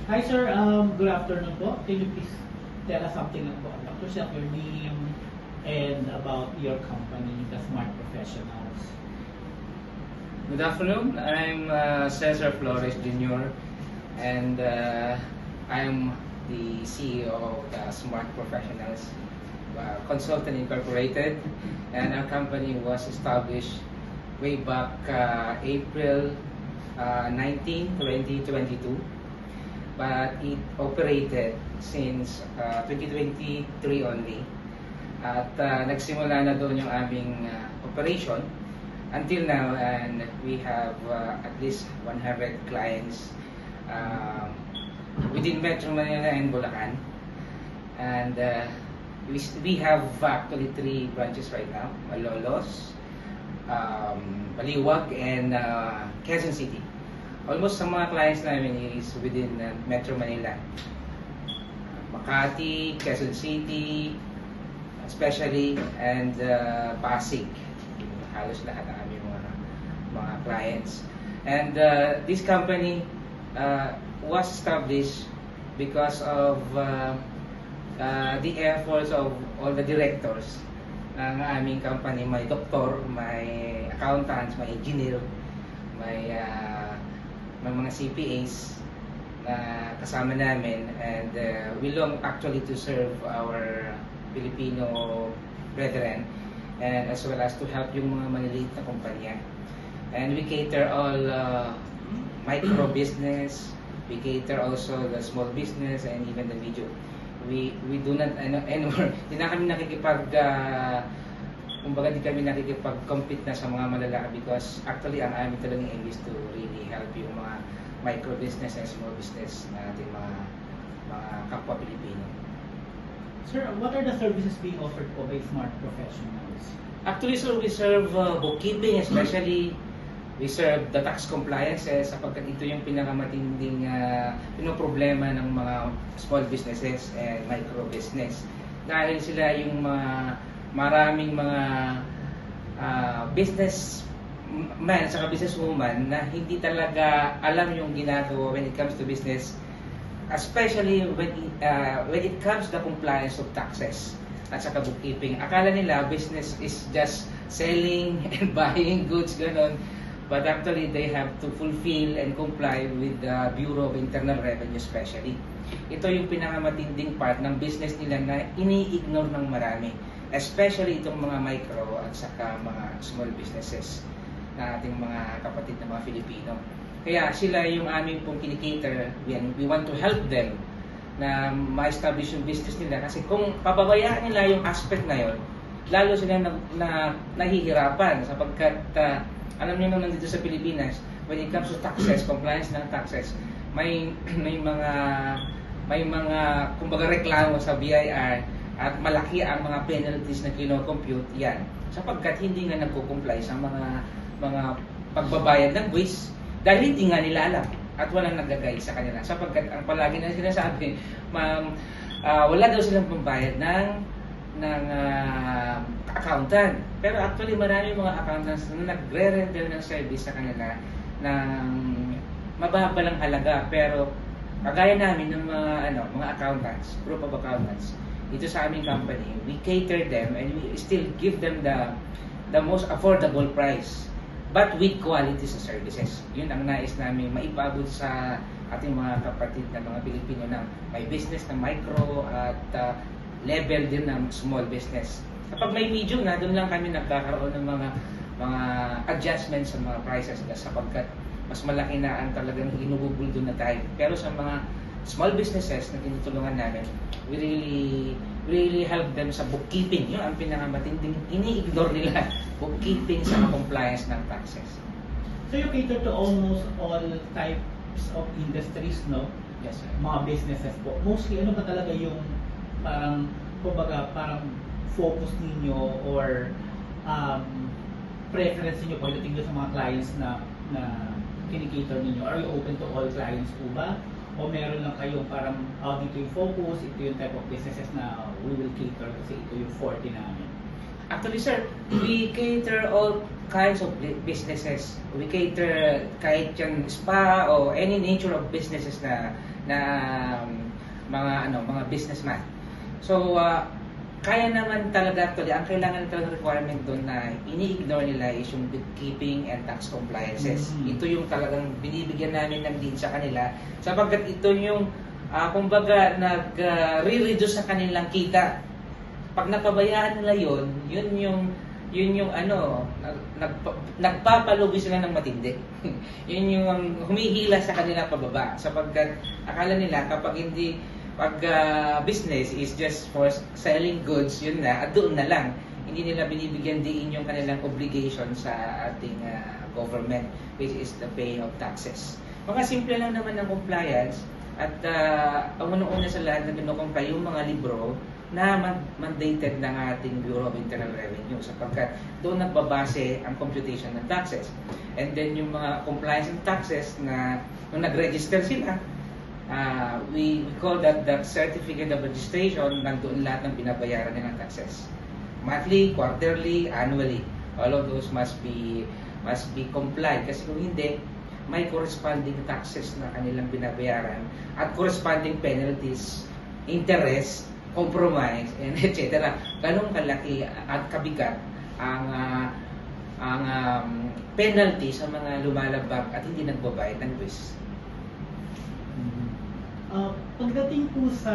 Hi sir, good afternoon po. Can you please tell us something about yourself, your name, and about your company, the Smart Professionals? Good afternoon. I'm Cesar Flores Jr. and I'm the CEO of the Smart Professionals Consultant Incorporated, and our company was established way back April 19, 2022, but it operated since 2023 only. At nagsimula na doon yung aming operation until now, and we have at least 100 clients within Metro Manila and Bulacan. And we have actually 3 branches right now: Malolos, Baliwag, and Quezon City. Almost sa mga clients namin is within Metro Manila. Makati, Quezon City, especially, and Pasig. Halos lahat ng aming mga clients. And this company was established because of the efforts of all the directors ng aming company. May doktor, may accountants, may engineer, may mga CPAs na kasama namin, and we long actually to serve our Filipino brethren, and as well as to help yung mga maliliit na kumpanya. And we cater all micro business, we cater also the small business, and even the medium. We do not anymore, hindi na kami kumbaga di kami nakikipag-compete na sa mga malalaki, because actually ang amin talagang aim is to really help yung mga micro business and small business na ating mga kapwa Pilipino. Sir, what are the services being offered po by Smart Professionals? Actually, sir, we serve bookkeeping, especially we serve the tax compliances, sapagkat ito yung pinakamatinding pinoproblema ng mga small businesses and micro business. Dahil sila yung maraming mga businessman at saka businesswoman na hindi talaga alam yung ginagawa when it comes to business, especially when it comes to the compliance of taxes at saka bookkeeping. Akala nila business is just selling and buying goods, ganon. But actually, they have to fulfill and comply with the Bureau of Internal Revenue especially. Ito yung pinakamatinding part ng business nila na ini-ignore ng marami. Especially itong mga micro at saka mga small businesses na ating mga kapatid na mga Filipino. Kaya sila yung aming pong kinikater. We want to help them na ma-establish yung business nila. Kasi kung pababayaan nila yung aspect na yun, lalo sila nahihirapan sapagkat alam niyo naman dito sa Pilipinas, when it comes to taxes, compliance ng taxes, may mga kumbaga reklamo sa BIR at malaki ang mga penalties na kino-compute yan sapagkat hindi nga nagko-comply sa mga pagbabayad ng buwis dahil hindi nga nila alam at walang nag-guide sa kanila sapagkat ang palagi na sinasabi, wala daw silang pambayad ng accountant. Pero actually marami mga accountants na nagre-render ng service sa kanila ng mababa lang halaga, pero kagaya namin ng mga accountants, group of accountants dito sa aming company, we cater them and we still give them the most affordable price but with quality sa services. Yun ang nais namin maipabot sa ating mga kapatid na mga Pilipino na may business na micro at level din ng small business. Kapag may medium na, doon lang kami nagkakaroon ng mga adjustments sa mga prices sapagkat mas malaki na ang talagang inububul doon na tayo. Pero sa mga small businesses na tinutulungan namin, we really help them sa bookkeeping. Yun ang pinakamatinding ini-ignore nila, bookkeeping sa compliance ng taxes. So you cater to almost all types of industries, no? Yes, sir. Mga businesses po. Mostly, ano ba talaga yung parang focus ninyo or preference niyo pagdating sa mga clients na kinikater ninyo? Are you open to all clients po ba? O meron lang kayong parang dito yung focus, ito yung type of businesses na we will cater kasi ito yung forte namin? Actually, sir, we cater all kinds of businesses. We cater kahit yung spa o any nature of businesses na na mga businessman. So kaya naman talaga actually, ang kailangan talaga requirement doon na ini-ignore nila is yung bookkeeping and tax compliances. Ito yung talagang binibigyan namin ng din sa kanila sapagkat ito yung kumbaga nag-re-reduce sa kanilang kita. Pag napabayaan nila yun yung nagpapalugi sila ng matindi. Yun yung humihila sa kanila pababa sapagkat akala nila pag business is just for selling goods, yun na, at doon na lang. Hindi nila binibigyan diin yung kanilang obligation sa ating government, which is the paying of taxes. Mga simple lang naman ng compliance at ang una-una sa lahat na kinukumply yung mga libro na mandated ng ating Bureau of Internal Revenue sapagkat doon nagbabase ang computation ng taxes. And then yung mga compliance and taxes na nung nag-register sila, we call that the certificate of registration, nandoon lahat ng binabayaran nilang taxes. Monthly, quarterly, annually. All of those must be complied kasi kung hindi, may corresponding taxes na kanilang binabayaran at corresponding penalties, interest, compromise, and etc. Ganong kalaki at kabigat ang penalty sa mga lumalabag at hindi nagbabayad ng buwis. Pagdating po sa,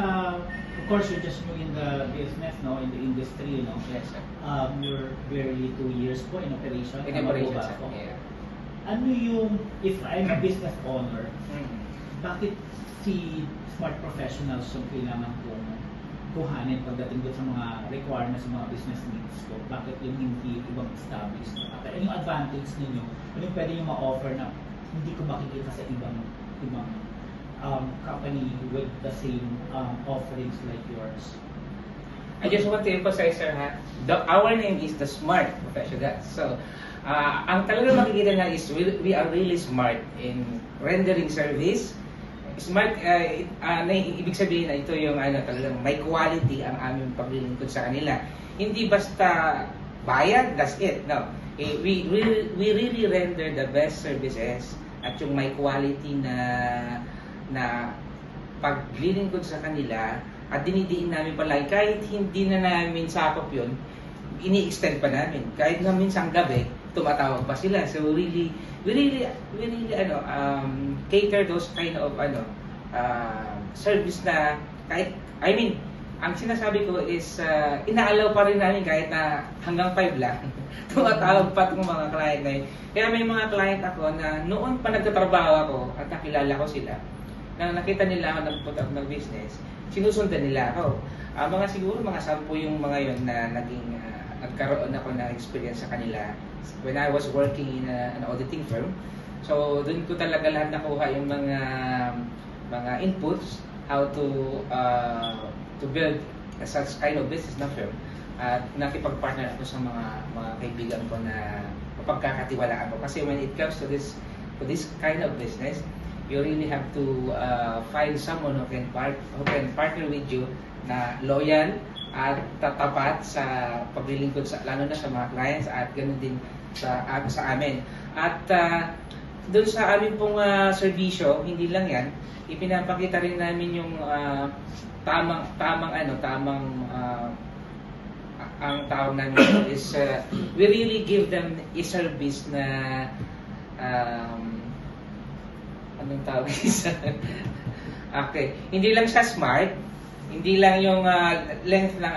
of course, you're just new in the business, no, in the industry, no? Yes, sir. You're barely 2 years po in operation. In Tama operation, po ba sir. ako? Yeah. Ano yung, if I'm a business owner, bakit si smart professionals yung kailangan kong kuhanin pagdating doon sa mga requirements sa mga business needs ko? Bakit yung hindi ibang established? Ano yung advantage ninyo? Ano yung pwede yung ma-offer na hindi ko makikita sa ibang company with the same offerings like yours? I just want to emphasize, sir, our name is the Smart Professionals. So, ang talagang makikita na is we are really smart in rendering service. Smart, ibig sabihin na ito yung talagang may quality ang aming paglilingkod sa kanila. Hindi basta bayad, that's it. No. We really render the best services at yung may quality na paglilingkod sa kanila at dinidiin namin palagi kahit hindi na namin sakop yun, ini-extend pa namin. Kahit na minsan gabi, tumatawag pa sila. So we really cater those kind of service na kahit, ang sinasabi ko is inaalaw pa rin namin kahit na hanggang 5 lang. Tumatawag pa itong mga client na yun. Kaya may mga client ako na noon pa nagtatrabaho ako at nakilala ko sila, na nakita nila ako nag-put up ng business, sinusundan nila ako. Siguro mga 10 yung mga yon na nagkaroon ako ng experience sa kanila when I was working in an auditing firm. So doon ko talaga lahat nakuha yung mga inputs how to build such kind of business na firm. At nakipag-partner ako sa mga kaibigan ko na mapagkakatiwalaan ko. Kasi when it comes to this kind of business, you really have to find someone who can partner with you na loyal at tatapat sa paglilingkod lalo na sa mga clients at ganoon din sa amin. At doon sa amin pong serbisyo, hindi lang yan, ipinapakita rin namin yung ang tawag namin is we really give them a service na anong tawag is okay, hindi lang siya smart, hindi lang yung length ng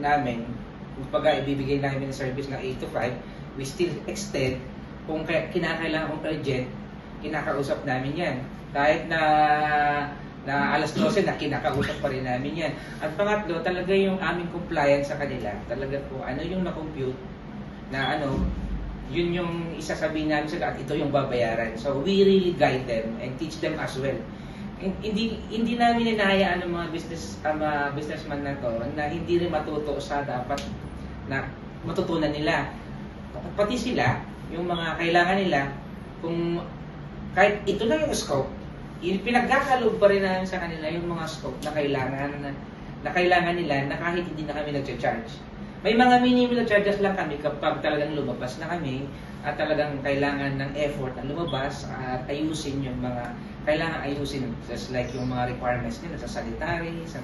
namin, kumbaga ibibigay namin ng service ng 8 to 5, we still extend kung kinakailangan kong urgent, kinakausap namin yan kahit na alas 12 na kinakausap pa rin namin yan. At pangatlo, talaga yung aming compliance sa kanila, talaga po ano yung na-compute na yun yung isasabihin namin sila at ito yung babayaran. So we really guide them and teach them as well. Hindi namin hinahayaan ng mga businessman na to na hindi rin matuto sa dapat na matutunan nila. Pati sila, yung mga kailangan nila, kung kahit ito na yung scope, pinagkakaloob pa rin namin sa kanila yung mga scope na kailangan nila na kahit hindi na kami nag-charge. May mga minimal charges lang kami kapag talagang lumabas na kami at talagang kailangan ng effort na lumabas at ayusin yung mga kailangan ayusin, just like yung mga requirements nila sa sanitary, sa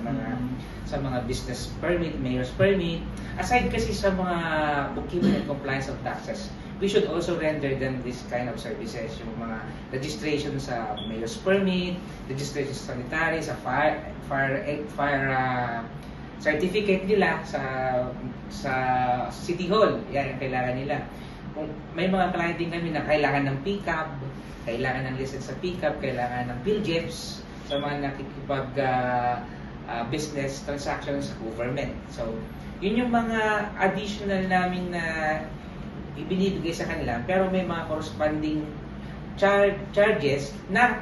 mga business permit, mayor's permit. Aside kasi sa mga bookkeeping and compliance of taxes, we should also render them this kind of services, yung mga registration sa mayor's permit, registration sa sanitary, sa fire certificate nila sa City Hall. Yan ang kailangan nila. Kung may mga client din kami na kailangan ng pickup, kailangan ng license sa pickup, kailangan ng PhilJeps sa mga nakikipag business transactions sa government. So, yun yung mga additional namin na ibinibigay sa kanila, pero may mga corresponding charges na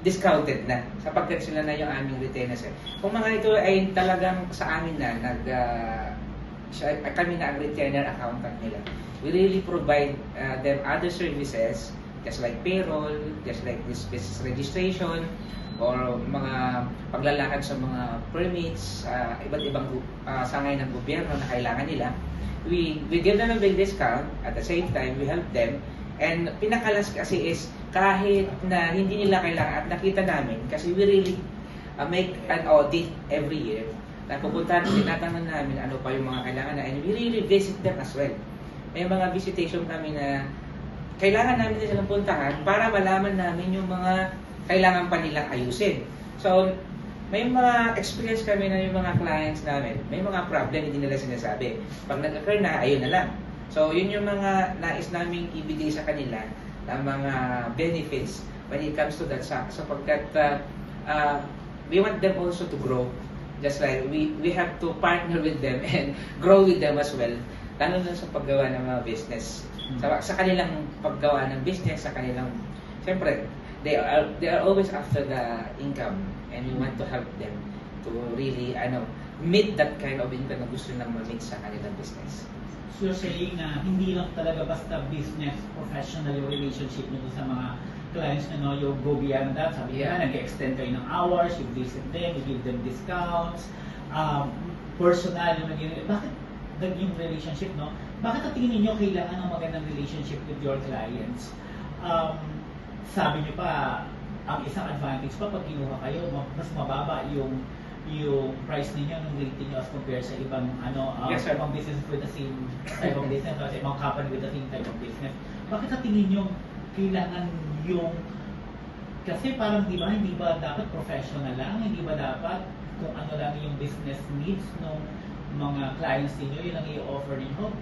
discounted na sapagkat sila na yung aming retainers. Kung mga ito ay talagang sa amin na kami na ang retainer accountant nila, we really provide them other services just like payroll, just like this business registration, or mga paglalakad sa mga permits, iba't ibang sangay ng gobyerno na kailangan nila. We give them a big discount, at the same time we help them. And pinakalas kasi is kahit na hindi nila kailangan at nakita namin kasi we really make an audit every year na pupuntahan, tinatanong namin ano pa yung mga kailangan na, and we really visit them as well. May mga visitation kami na kailangan namin din silang puntahan para malaman namin yung mga kailangan pa nilang ayusin. So, may mga experience kami na yung mga clients namin, may mga problem hindi nila sinasabi. Pag nag-occur na, ayun na lang. So, yun yung mga nais naming ibigay sa kanila na mga benefits when it comes to that sapagkat we want them also to grow. Just like we have to partner with them and grow with them as well. Lalo na sa paggawa ng mga business. Sa kanilang paggawa ng business, sa kanilang, siyempre, they are always after the income and we want to help them to really meet that kind of income na gusto nang ma-meet sa kanilang business. So you're saying na hindi lang talaga basta business, professional yung relationship nyo sa mga clients na you go beyond that. Sabi nga, nag-extend kayo ng hours, you visit them, you give them discounts, personal yung naging, bakit yung relationship, no? Bakit at tingin niyo kailangan ng magandang relationship with your clients? Sabi niyo pa, ang isang advantage pa pag kinuha kayo, mas mababa yung price ninyo ng rating nyo as compared sa ibang ibang business with the same type of business o sa ibang company with the same type of business. Bakit sa tingin nyo kailangan yung kasi parang hindi ba dapat professional lang, hindi ba dapat kung ano lang yung business needs ng mga clients niyo yun ang i-offer niyo?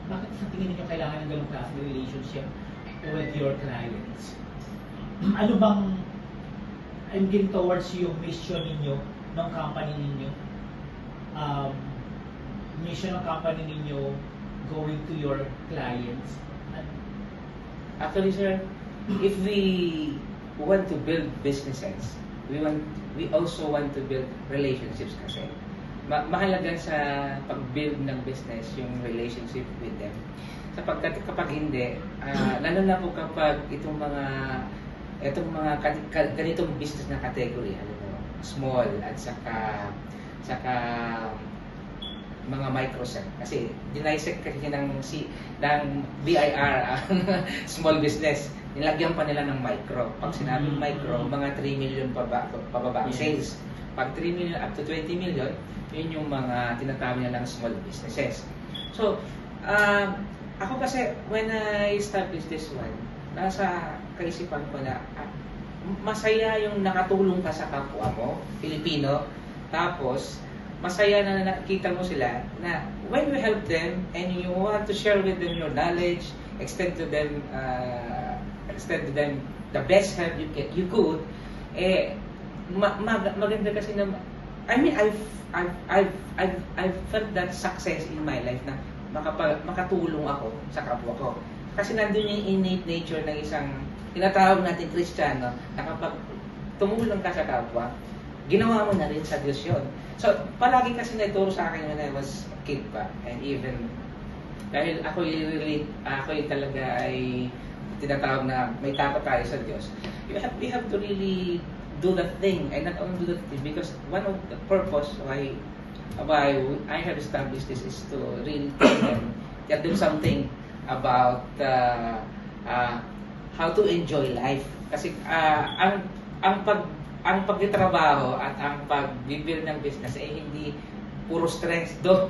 Bakit sa tingin niyo kailangan ng ganung klaseng relationship with your clients? Ano bang I'm getting towards yung mission ninyo ng company ninyo, mission ng company ninyo going to your clients? Actually, sir, if we want to build businesses, we also want to build relationships kasi. Mahalaga sa pag-build ng business yung relationship with them. Sapagkat kapag hindi, lalo na po kapag itong mga ganitong business na category, small at saka mga micro-set. Kasi dinisect kasi ng BIR ang small business. Nilagyan pa nila ng micro. Pag sinabing micro, mga 3 million pababa sales. Pag 3 million up to 20 million, yun yung mga tinatawag nilang small businesses. So, ako kasi when I established this one, nasa kaisipan ko na masaya yung nakatulong ka sa kapwa mo, Pilipino, tapos masaya na nakita mo sila na when you help them and you want to share with them your knowledge, extend to them the best help you could, maganda kasi na I mean I've felt that success in my life na makatulong ako sa kapwa ko. Kasi nandun yung innate nature ng isang tinatawag natin Kristiyano na kapag tumulong ka sa kapwa, ginawa mo na rin sa Diyos yun. So, palagi kasi nagturo sa akin when I was a kid pa. And even, dahil ako talaga ay tinatawag na may takot tayo sa Diyos. We have to really do that thing. And not only do that thing, because one of the purpose why why I have established this is to really tell them something about how to enjoy life. Kasi ang pagtatrabaho at ang pag-build ng business ay hindi puro stress. Do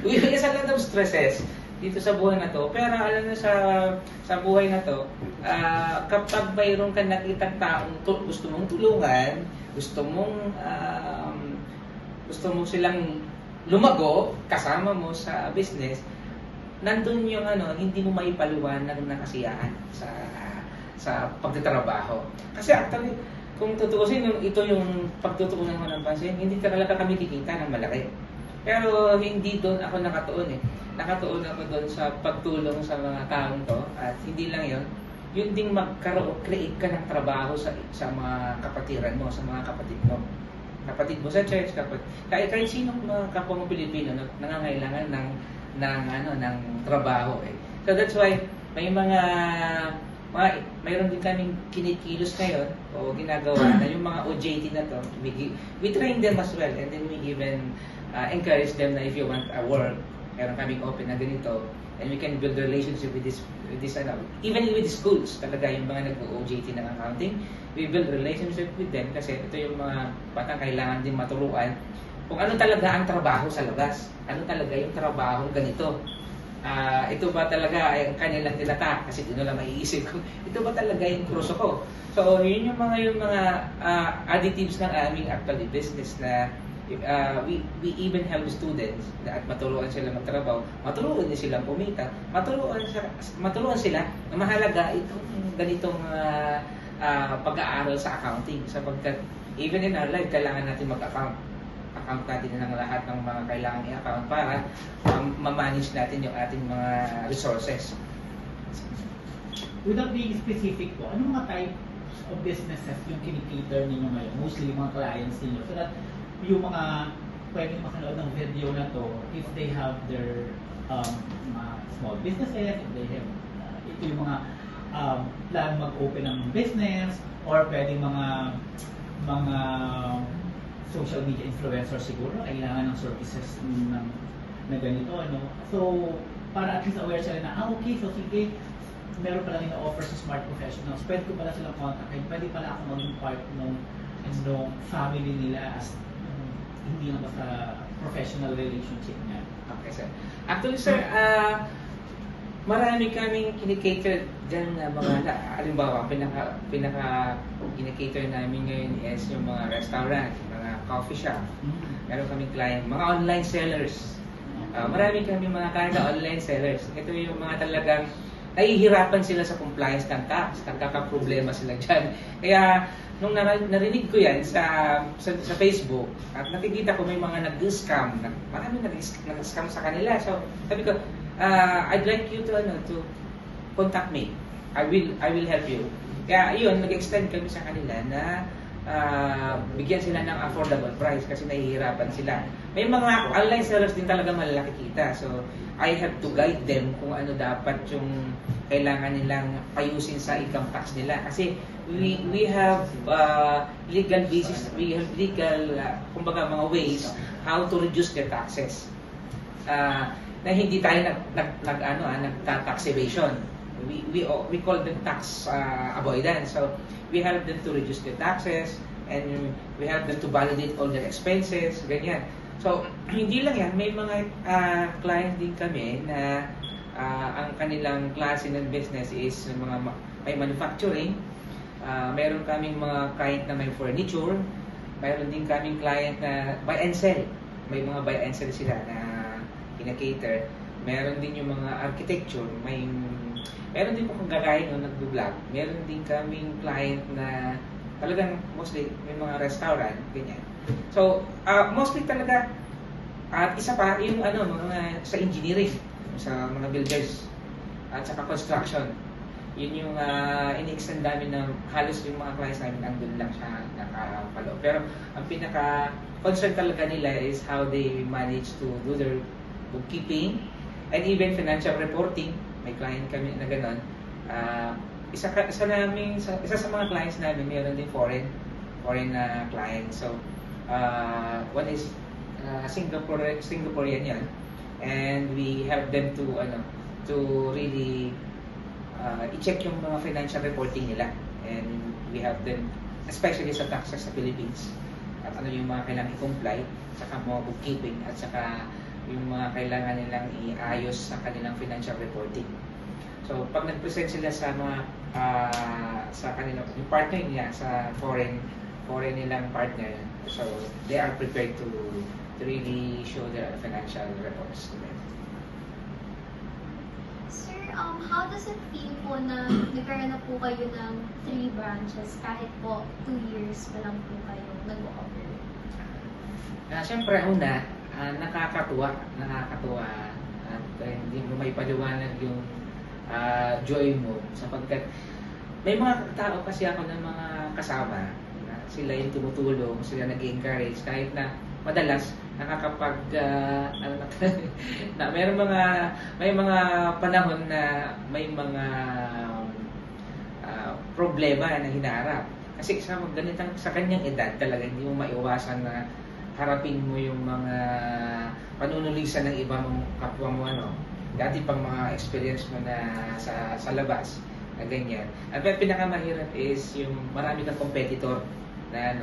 isa lang ng stresses dito sa buhay na to. Pero alam mo sa buhay na to, kapag mayroon kang nakitang taong gusto mong tulungan, gusto mo silang lumago kasama mo sa business, nandun yung hindi mo maipaliwanag ng kasiyahan sa pagtatrabaho. Kasi actually, kung tutuusin, ito yung pagtutuunan ko ng pansin, hindi talaga kami kikita ng malaki. Pero hindi doon ako nakatuon eh. Nakatuon ako doon sa pagtulong sa mga taong to. At hindi lang yun ding create ka ng trabaho sa mga kapatiran mo, sa mga kapatid mo. Kapatid mo sa church, kahit sinong mga kapwa mo Pilipino nangangailangan ng trabaho eh. So that's why mayroon din kaming kinikilos ngayon o ginagawa na yung mga OJT na to, we train them as well, and then we even encourage them na if you want a work, meron kaming open na ganito, and we can build relationship with this even with the schools, talaga yung mga nag-OJT ng accounting, we build relationship with them kasi ito yung mga batang kailangan din maturuan kung ano talaga ang trabaho sa labas, ano talaga yung trabaho ganito. Ito ba talaga ay ang kanilang nilata kasi doon lang maiisip ko ito ba talaga yung kurso ko. So yun yung mga additives ng aming actually business na we even help students at maturuan sila magtrabaho, maturuan din silang kumita, maturuan sila na mahalaga itong ganitong pag-aaral sa accounting sapagkat even in our life kailangan natin mag-account natin ng lahat ng mga kailangan i-account para ma-manage natin yung ating mga resources. Without being specific po, anong mga type of businesses yung kinikater ninyo ngayon? Mostly yung mga clients ninyo. So that yung mga pwedeng makanood ng video na to, if they have their mga small businesses, if they have ito yung mga plan mag-open ng business, or pwedeng mga social media influencer siguro, kailangan ng services na ganito, So, para at least aware sila na, okay, so sige, meron pala ina-offer sa Smart Professionals, pwede ko pala silang kontakin, pwede pala ako maging part ng family nila as hindi na basta professional relationship niya. Okay, sir. Actually, sir, marami kaming kinikater dyan na mga, halimbawa, pinaka kinikater namin ngayon is yung mga restaurant, mga coffee shop. Meron kaming client, mga online sellers. Marami kaming mga client na online sellers. Ito yung mga talagang nahihirapan sila sa compliance ng tax, nagkakaproblema sila dyan. Kaya, nung narinig ko yan sa Facebook, at nakikita ko may mga nag-scam, marami nag-scam sa kanila. So, sabi ko, I'd like you to contact me. I will help you. Kaya yun, nag-extend kami sa kanila na bigyan sila ng affordable price kasi nahihirapan sila. May mga online sellers din talaga malalaki kita. So, I have to guide them kung ano dapat yung kailangan nilang ayusin sa income tax nila. Kasi we have legal basis, we have legal, kumbaga mga ways how to reduce their taxes. Na hindi tayo nagta-tax evasion. We call them tax avoidance. So we help them to reduce their taxes and we help them to validate all their expenses, ganyan. So hindi lang yan, may mga client din kami na ang kanilang klase ng business is may manufacturing. Meron kaming mga client na may furniture. Meron din kaming client na buy and sell. May mga buy and sell sila na kinakater. Meron din yung mga architecture, meron din kung gagaya nung nag-vlog. Meron din kaming client na talagang mostly may mga restaurant, ganyan. So, mostly talaga, at isa pa, yung mga sa engineering, sa mga builders, at saka construction. Yun yung in-extend namin na halos yung mga clients namin andun lang siya nakapalo. Pero ang pinaka-concern talaga nila is how they manage to do their bookkeeping and even financial reporting. May client kami na gano'n. Isa sa mga clients namin, mayroon din foreign clients. So, one is Singaporean yan. And we help them to really i-check yung mga financial reporting nila. And we have them, especially sa taxes sa Philippines, at ano yung mga kailangan i-comply, saka mga bookkeeping, at saka yung mga kailangan nilang iayos sa kanilang financial reporting. So, pag nag-present sila sa mga sa kanilang yung partner niya sa foreign nilang partner, so they are prepared to really show their financial reports to them. Sir, how does it feel po na nagkaroon na po kayo ng 3 branches kahit po 2 years pa lang po kayo nag-operate? Siyempre, una, nakakatuwa at hindi mo may paliwanag yung joy mo sapagkat may mga tao kasi ako ng mga kasama na sila yung tumutulong, sila nag-encourage kahit na madalas nakakapag na may mga panahon na may mga problema na hinaharap kasi sa kanyang edad talaga hindi mo maiwasan na harapin mo yung mga panunulisan ng iba mong kapwa mo dati pang mga experience mo na sa labas na ganyan. At pinakamahirap is yung marami kang competitor na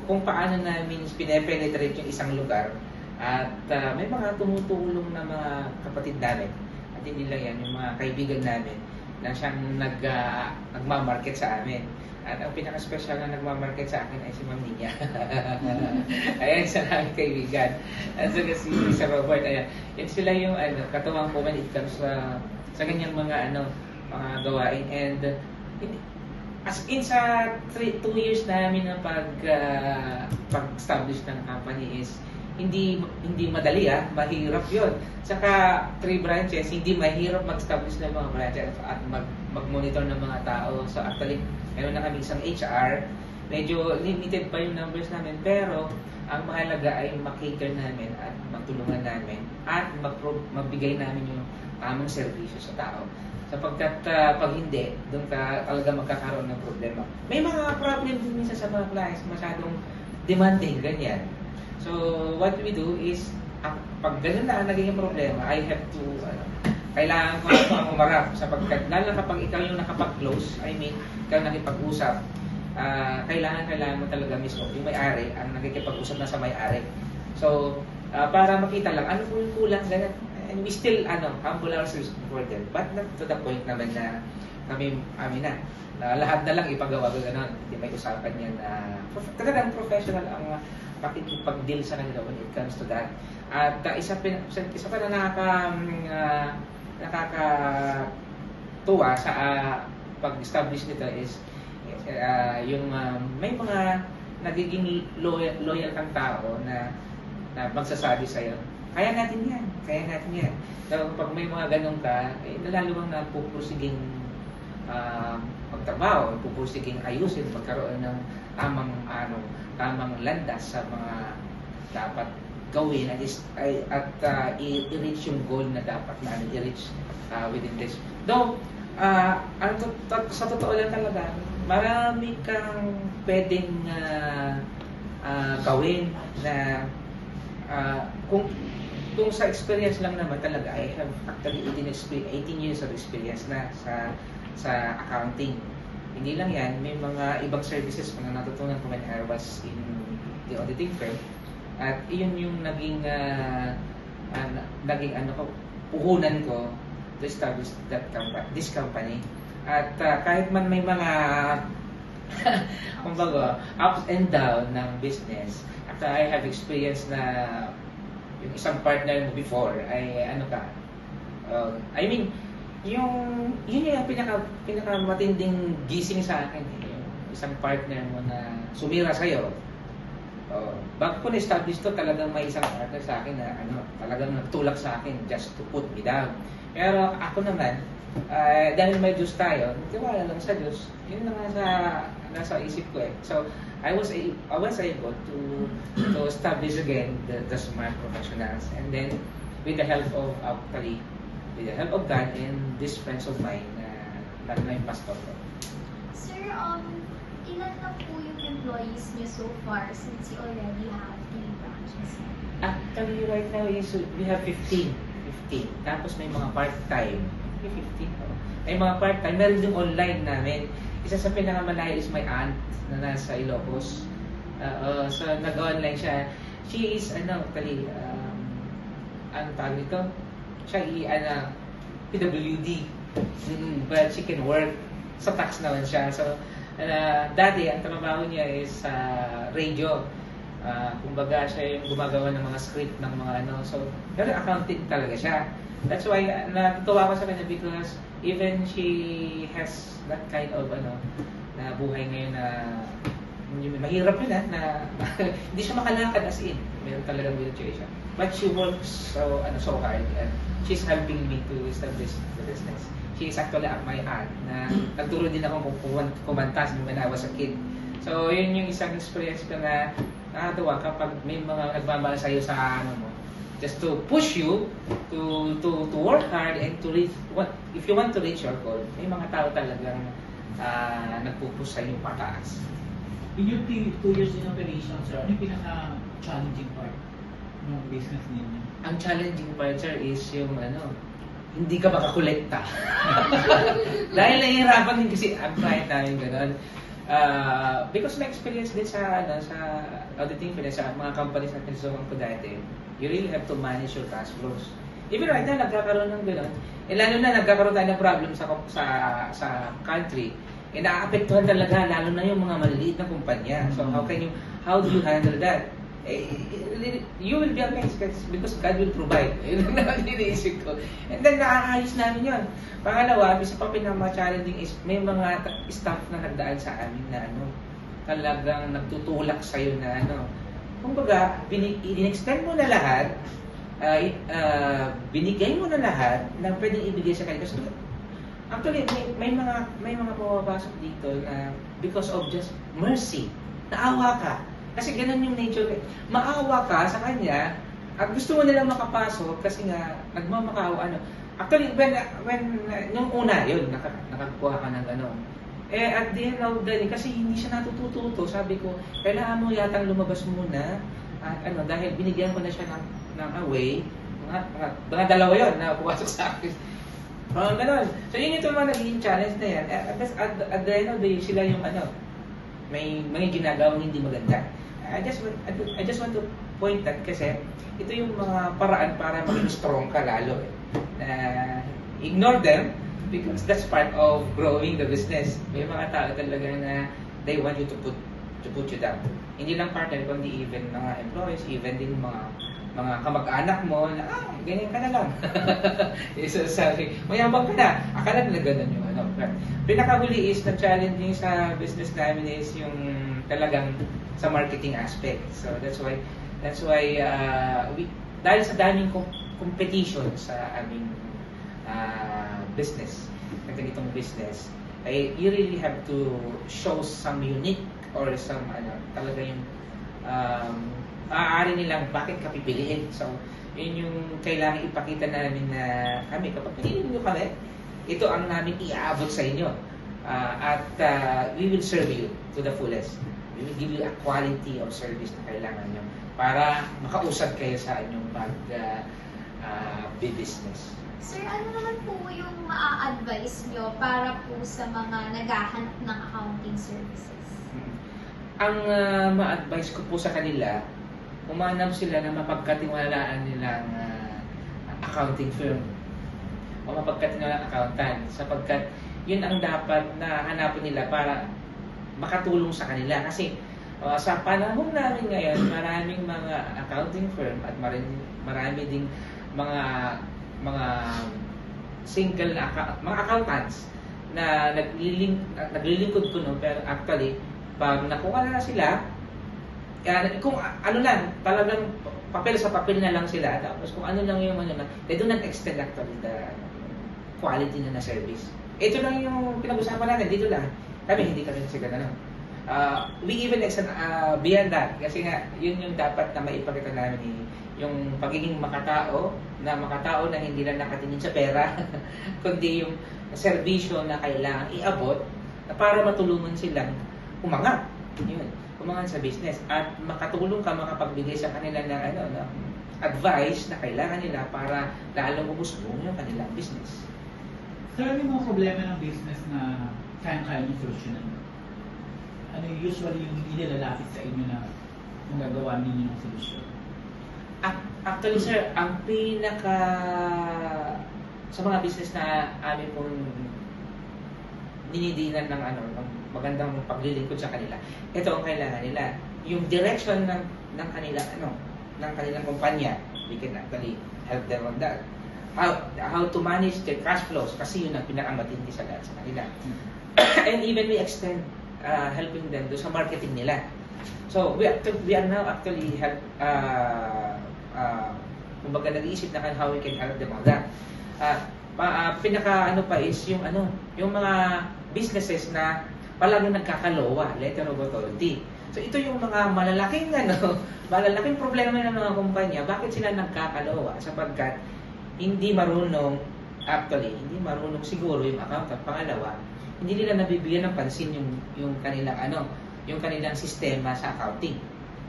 kung paano namin pine-penetrate yung isang lugar at may mga tumutulong na mga kapatid namin at hindi lang yan, yung mga kaibigan namin na siyang nagmamarket sa amin. At ang pinaka-special na nagmamarket sa akin ay si Ma'am Nina. Ayan, isa na kaibigan. At saka si Sir Robert, ayan. Yan sila yung katuwang po when it comes sa ganyang mga mga gawain. And as in sa 2 years namin na pag-establish ng company is hindi madali mahirap yon. Saka 3 branches, hindi mahirap mag-establish ng mga branches at mag-monitor ng mga tao. So actually, meron na kami isang HR, medyo limited pa yung numbers namin, pero ang mahalaga ay makater namin at magtulungan namin at magbigay namin yung tamang servisyo sa tao. Sapagkat pag hindi, doon ka talaga magkakaroon ng problema. May mga problem din minsan sa mga clients, masyadong demanding, ganyan. So, what we do is, pag ganun na naging problema, I have to, kailangan ko umarap sapagkat, lalo na kapag ikaw yung nakapag-close, I mean, ikaw nakipag-usap, kailangan mo talaga mismo, yung may-ari, ang nakikipag-usap na sa may-ari. So, para makita lang, ano po yung kulang, ganun. And we still, humble ourselves before them, but not to the point naman na kami, na lahat na lang ipagawa ko gano'n. Hindi may usapan yan na talagang professional ang pakikipag-deal sa kanila when it comes to that. At isa pa na nakakatuwa sa pag-establish nito is yung may mga nagiging loyal kang tao na magsasabi sa'yo, kaya natin yan. So, pag may mga ganun ka, nalalawang na pupursiging magtrabaho, pupursiging ayusin, magkaroon ng tamang landas sa mga dapat gawin at i-reach yung goal na dapat namin i-reach within this. Though, sa totoo lang talaga, marami kang pwedeng gawin na kung sa experience lang naman talaga, I have actually 18 years of experience na sa accounting. Hindi lang yan, may mga ibang services na natutunan ko when I was in the auditing firm. At iyon yung naging puhunan ko to establish this company. At kahit man may mga kumbaga, ups and down ng business, after I have experience na yung isang partner mo before ay I mean, yun yung pinaka-matinding gising sa akin. Yung isang partner mo na sumira sa'yo. Bago ko na-establish to, talagang may isang partner sa akin na talagang nagtulak sa akin just to put me down. Pero ako naman, dahil may Diyos tayo, tiwala lang sa Diyos. Yun na nga nasa isip ko eh. So, I was able to establish again the smart professionals, and then with the help of God and these friends of mine, lalo na yung pastor ko. Sir, ilan na po yung employees niyo so far since you already have 3 branches? Actually, right now is we have 15. 15. Tapos may mga part-time. May 15. Oh. May mga part-time. Meron din online namin. Isa sa pinakamalayo is my aunt na nasa Ilocos. So, nag-online siya. She is, actually, ano tawag nito? Siya PWD. But she can work. Sa tax naman siya. So, dati, ang trabaho niya is sa radio. Kumbaga siya yung gumagawa ng mga script ng mga So, pero accounting talaga siya. That's why, natutuwa ko sa kanya because even she has that kind of, na buhay ngayon na mahirap yun na hindi siya makalakad as in. Meron talagang wheelchair siya. But she works so hard and she's helping me to establish the business. She is actually my aunt na nagturo din ako kung kumantas when I was a kid. So, yun yung isang experience ko na nakatawa kapag may mga nagmamahal sa'yo sa mo. Just to push you to work hard and to reach if you want to reach your goal. May mga tao talagang nagpupush sa'yo pataas. In your 2 years in operation, sir, ano yung pinaka-challenging part ng business ninyo? Ang challenging part, sir, is yung hindi ka makakolekta. Dahil nahihirapan din kasi ang client namin gano'n. Because my experience din sa auditing finance, sa mga companies na pinasukan ko dati, you really have to manage your cash flows. Even right now, nagkakaroon ng gano'n. Lalo na nagkakaroon tayo ng problem sa country. Naapektuhan talaga, lalo na yung mga maliliit na kumpanya. So how do you handle that? You will be amazed because God will provide. Yun ang iniisip ko. And then nakakayos namin yun. Pangalawa, isa pa pinaka-challenging is may mga staff na nagdaan sa amin na talagang nagtutulak sa'yo na kumbaga, in-extend mo na lahat, binigay mo na lahat na pwedeng ibigay sa kanila. Actually, may mga pumapasok dito na because of just mercy, naawa ka. Kasi ganun yung nature. Maawa ka sa kanya at gusto mo nilang makapasok kasi nga nagmamakaawa. Actually, when yung una, yun, nakakuha ka ng at the end of the day, kasi hindi siya natututo, sabi ko, kailangan mo yatang lumabas muna at dahil binigyan ko na siya ng away, mga dalawa yun na pumasok sa akin. Ganon. So yun yung mga naging challenge na yan. At the end of the day, sila yung may mga ginagawang hindi maganda. I just want to point that kasi ito yung mga paraan para maging strong ka lalo. Ignore them because that's part of growing the business. May mga tao talaga na they want you to put you down. Hindi lang partner, kundi even mga employees, even din mga kamag-anak mo na, ganyan ka na lang. So, sorry, mayabang ka na. Akala na ganun yung Pinakahuli is na challenging sa business namin is yung talagang sa marketing aspect. So, that's why dahil sa daming competition sa aming business, na ganitong business, you really have to show some unique or some talaga yung maaari nilang bakit ka pipiliin. So, yun yung kailangan ipakita namin na kami, kapag pinili nyo kami, ito ang namin iaabot sa inyo. At we will serve you to the fullest. We will give you a quality of service na kailangan nyo para makausad kayo sa inyong business. Sir, ano naman po yung maa-advise nyo para po sa mga naghahanap ng accounting services? Ang ma-advise ko po sa kanila, umanap sila na mapagkatiwalaan nilang accounting firm o mapagkatiwalaan accountant sapagkat yun ang dapat na hanapin nila para makatulong sa kanila. Kasi sa panahon namin ngayon, maraming mga accounting firm at marami ding mga single mga accountants na naglilingkod ko pero actually pag nakuha na sila kung lang talagang papel sa papel na lang sila tapos kung ano lang yung they do not extend actually the quality na service. Ito lang yung pinag-usapan natin dito lang. Kami hindi kami kasi gano'n. We even extend beyond that kasi nga yun yung dapat na maipakita namin yung pagiging makatao na hindi lang nakatingin sa pera kundi yung serbisyo na kailangan iabot na para matulungan silang umangat. Yun. umangat sa business at makatulong ka makapagbigay sa kanila ng ng advice na kailangan nila para lalong umusbong yung kanilang business. Sir, ano yung mga problema ng business na kaya-kaya niyo solusyonan? Ano yung usually yung inilalapit sa inyo na magagawa ninyo ng solusyon? Actually, sir, ang pinaka sa mga business na amin pong dinidinan ng ng magandang paglilingkod sa kanila, ito ang kailangan nila. Yung direction ng kanila ng kanilang kumpanya, we can actually help them on that. How to manage their cash flows, kasi yun ang pinakamatindi sa lahat sa kanila. And even we extend helping them do sa marketing nila. So we are now actually kumbaga nag-iisip na how we can help them on that. Pinaka pa is yung yung mga businesses na palaging nagkakalowa, letter of authority. So ito yung mga malalaking malalaking problema ng mga kumpanya. Bakit sila nagkakalowa? Sapagkat hindi marunong siguro yung accountant. Pangalawa, hindi nila nabibigyan ng pansin yung kanilang yung kanilang sistema sa accounting.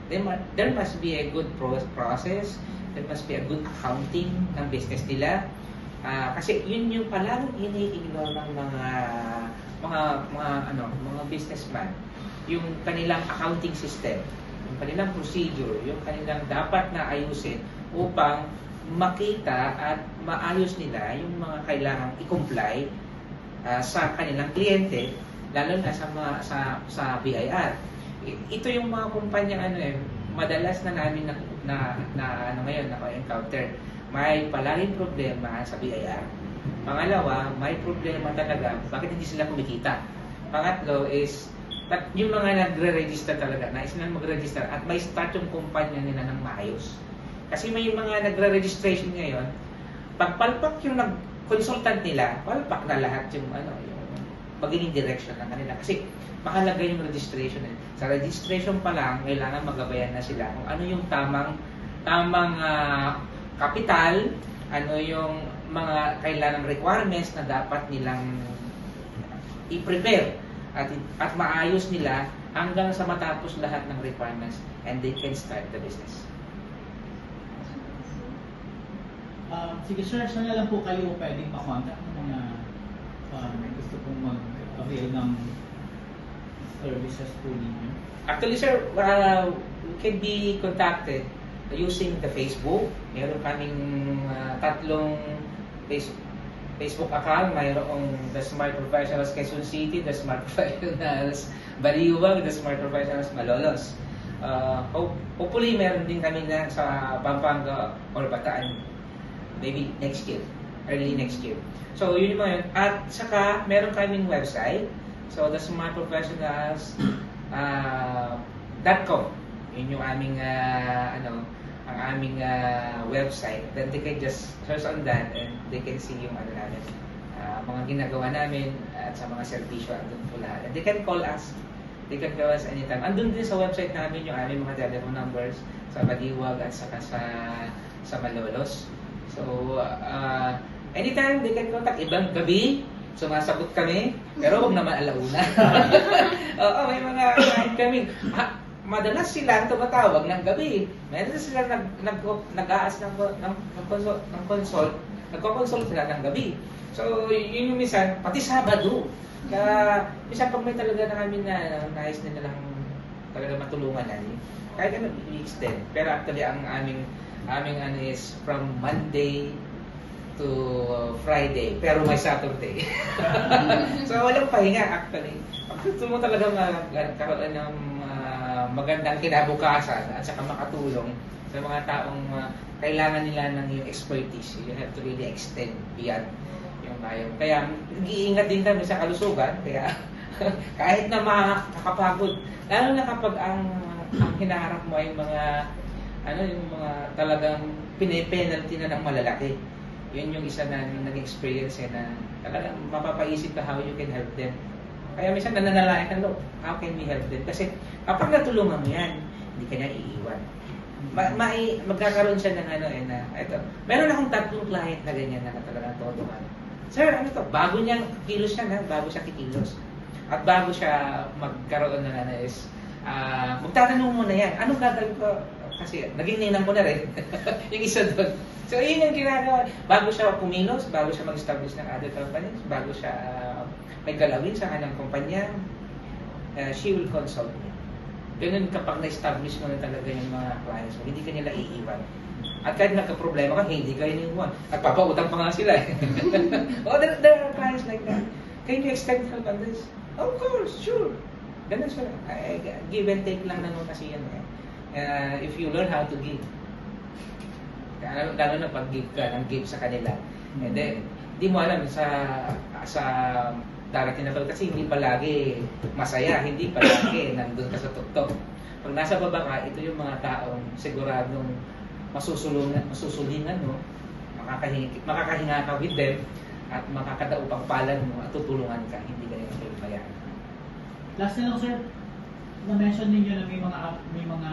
There must be a good process, there must be a good accounting ng business nila. Kasi yun yung palaging ini-ignore ng mga businessman, yung kanilang accounting system, yung kanilang procedure, yung kanilang dapat na ayusin upang makita at maayos nila yung mga kailangang i-comply sa kanilang kliyente, lalo na sa BIR. Ito yung mga kumpanya madalas na namin ngayon na-encounter. May palaging problema sa BIR. Pangalawa, may problema talaga bakit hindi sila kumikita. Pangatlo is yung mga nagre-register talaga, nais nilang mag-register at may start yung kumpanya nila ng maayos. Kasi may mga nagre-registration ngayon, pagpalpak yung consultant nila, palpak na lahat yung yung magiging direction ng kanila. Kasi mahalaga yung registration. Sa registration pa lang, kailangan magabayan na sila kung ano yung tamang kapital, ano yung mga kailangang requirements na dapat nilang i-prepare at maayos nila hanggang sa matapos lahat ng requirements and they can start the business. Sige sir, saan na lang po kayo pwedeng pa-contact ng mga gusto pong mag-avail ng services po ninyo? Actually sir, we can be contacted using the Facebook. Meron kaming tatlong Facebook account. Mayroong The Smart Professionals Quezon City, The Smart Professionals Baliwag, The Smart Professionals Malolos. Hopefully meron din kami na sa Pampanga or Bataan. Maybe next year, early next year. So yun yung mga yun. At saka meron kaming website. So the smartprofessionals.com. Yun yung aming ang aming website. Then they can just search on that and they can see yung namin, mga ginagawa namin at sa mga serbisyo andun po lahat. And they can call us. They can call us anytime. Andun din sa website namin yung aming mga telephone numbers sa Baliwag at saka sa Malolos. So, anytime they can contact. Ibang gabi, sumasagot kami, pero huwag naman alauna. Oo, may mga client kami. Madalas sila tumatawag ng gabi. Meron sila nag-aas ng consult. Nagko-consult sila ng gabi. So, yun yung minsan, pati Sabado. Kaya, minsan pag may talaga na kami na nais nila lang talaga matulungan na. Kahit ano, i-extend. Pero actually, ang aming is from Monday to Friday, pero may Saturday. So walang pahinga actually. Pag gusto mo talaga magkaroon ng magandang kinabukasan at saka makatulong sa mga taong kailangan nila ng yung expertise, you have to really extend beyond yung kaya. Kaya nag-iingat din kami sa kalusugan, kaya kahit na makakapagod, lalo na kapag ang hinaharap mo ay yung mga talagang pinipenalty na ng malalaki. Yun yung isa na nag-experience na talagang mapapaisip ka how you can help them. Kaya minsan nananalayan ka, look, how can we help them? Kasi kapag natulungan mo yan, hindi ka niya iiwan. Magkakaroon siya ng ito. Meron akong tatlong client na ganyan na talagang tutulungan. Sir, bago niya kilos siya bago siya kikilos. At bago siya magkaroon ng magtatanong mo na yan, anong gagawin ko? Kasi naging ninang ko na rin, yung isa doon. So, yun yung ginagawa. Bago siya kumilos, bago siya mag-establish ng other companies, bago siya may galawin sa kanyang kumpanya, she will consult me. Ganun kapag na-establish mo na talaga yung mga clients mo, hindi ka nila iiwan. At kahit nagka-problema ka, hindi ka iniwan. At papautang pa nga sila. Oh, there are clients like that. Can you extend help on this? Of course, sure. Ganun siya. Give and take lang naman kasi yan. If you learn how to give. Lalo na pag-give ka ng give sa kanila. And then, di mo alam sa darating na pala kasi hindi palagi masaya, hindi palagi nandun ka sa tuktok. Pag nasa baba ka, ito yung mga taong siguradong masusulingan mo, makakahinga ka with them, at makakadaupang palad mo at tutulungan ka, hindi ka nila payagan. Last na lang, sir, na-mention ninyo na may mga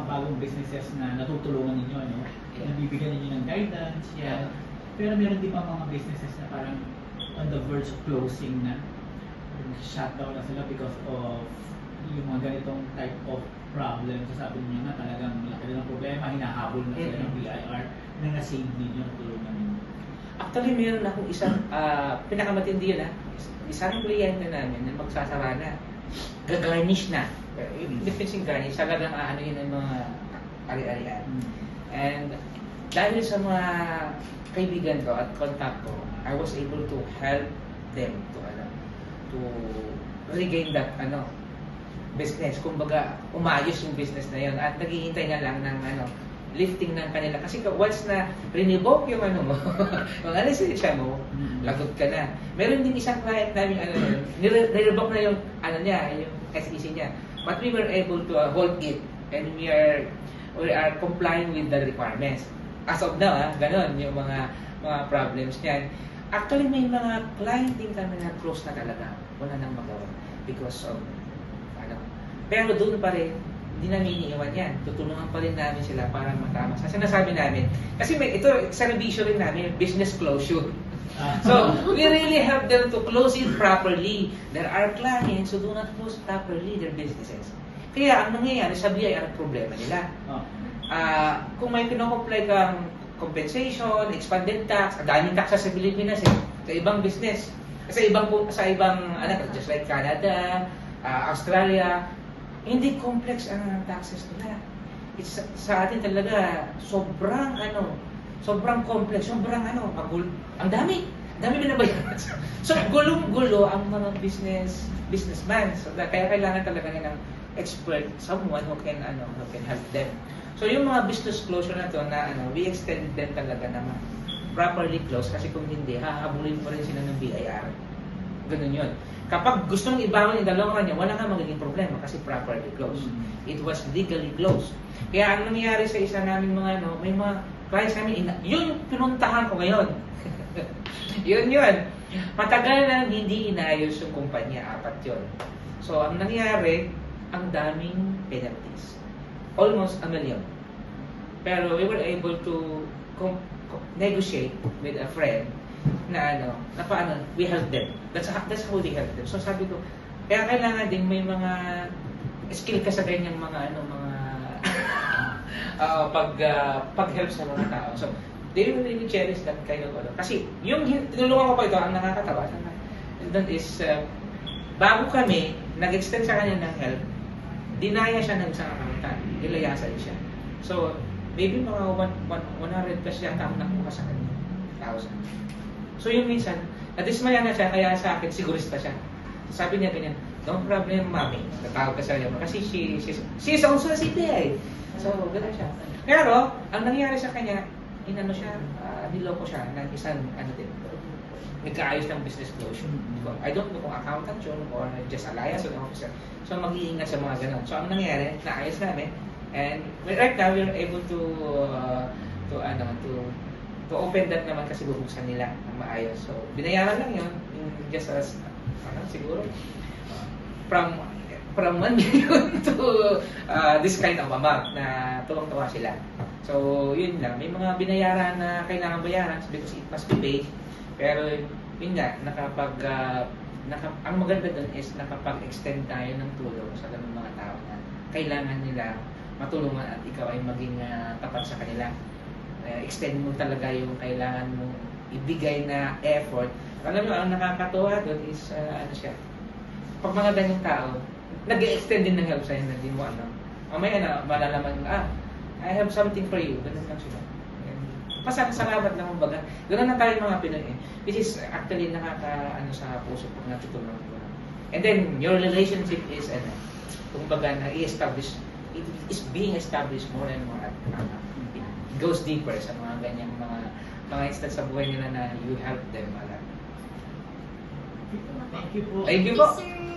bagong businesses na natutulungan ninyo, no? Yeah. Nabibigyan ninyo ng guidance. Yeah. Pero meron din ba mga businesses na parang on the verge of closing na? Shutdown na sila because of yung mga ganitong type of problem. So sabi niyo nga talagang malaki ng problema, hinahabol na sila ng BIR na na-save ninyo, natulungan ninyo. Actually, meron akong isang, pinakamatindi yun isang kliyente namin na magsasara na, gagarnish na. Yung difference in garnish, talagang ano yun ang mga ari-arian. And dahil sa mga kaibigan ko at contact ko, I was able to help them to regain that business. Kumbaga, umayos yung business na yun at naghihintay na lang ng lifting ng kanila. Kasi once na rinivoke yung mo, yung lisensya mo, lagot ka na. Meron din isang client namin, nirevoke na yung yung SEC niya. But we were able to hold it and we are complying with the requirements. As of now, ganon yung mga problems niyan. Actually, may mga client din kami na close na talaga. Wala nang magawa because of pero doon pa rin, hindi namin iniiwan yan. Tutulungan pa rin namin sila para matama. Sa sinasabi namin, kasi ito, sa revision rin namin, business closure. So, we really help them to close it properly. There are clients who do not close properly their businesses. Kaya ang nangyayari sa BIR, problema nila. Kung may pinocomply kang compensation, expanded tax, ang daming tax sa Pilipinas sa ibang business. Sa ibang just like Canada, Australia, hindi complex ang taxes nila. Sa atin talaga, sobrang complex, sobrang ang dami binabayaran. So, gulong-gulo ang mga businessman. So, kaya kailangan talaga ng expert, someone who can help them. So, yung mga business closure na to na we extend them talaga na properly close kasi kung hindi, hahabulin pa rin sila ng BIR. Ganun yun. Kapag gustong ibangon yung dalawang kanya, wala nga magiging problema kasi properly closed. It was legally closed. Kaya ang nangyayari sa isa namin may mga clients namin, yun pinuntahan ko ngayon. yun. Matagal na hindi inayos yung kumpanya, 4 yun. So, ang nangyayari, ang daming penalties. Almost 1 million. Pero we were able to negotiate with a friend na paano, we help them. That's how we help them. So sabi ko, kaya kailangan din may mga skill ka sa ganyang mga pag-help sa mga tao. So, they will really cherish that kind of Kasi yung tinulungan ko pa ito, ang nakakatawa, that is, bago kami, nag-extend sa kanya ng help, dinaya siya ng isang accountant, nilayasan siya. So, maybe mga 100 plus yata ang nakuha sa kanya. 1,000. So yung minsan, nadismaya na siya, kaya sa akin, sigurista siya. Sabi niya ganyan, no problem, mami. Natawag ka sa niya. Kasi she's also a CPA. So, gano'n siya. Pero, ang nangyari sa kanya, niloko siya ng isang, nagkaayos ng business closure. I don't know kung accountant yun or just a liaison officer. So, mag-iingat sa mga gano'n. So, ang nangyari, naayos namin. And right now, we're able to open that naman kasi bubuksan nila ng maayos. So, binayaran lang yun, just as, siguro, from 1 million to this kind of amount na tuwang-tuwa sila. So, yun lang. May mga binayaran na kailangan bayaran because it must be paid. Pero, yun nga, ang maganda dun is nakapag-extend tayo ng tulong sa ganung mga tao na kailangan nila matulungan at ikaw ay maging tapat sa kanila. Extend mo talaga yung kailangan mong ibigay na effort. Alam mo, ang nakakatuwa doon is, ano siya, pag mga ganyang tao, nag-extend din ng help sa'yo na hindi mo ano. Mamaya na, malalaman mo, I have something for you. Ganun lang sila. Pasalamat lang kumbaga. Ganun na tayo mga Pinoy eh. Which is actually nakaka, ano sa puso pag natutulungan ko. And then, your relationship is, kumbaga, na-i-establish, it is being established more and more at it goes deeper sa mga ganyang mga instance sa buhay nila na you help them. Thank you po. Thank you Yes, po. sir.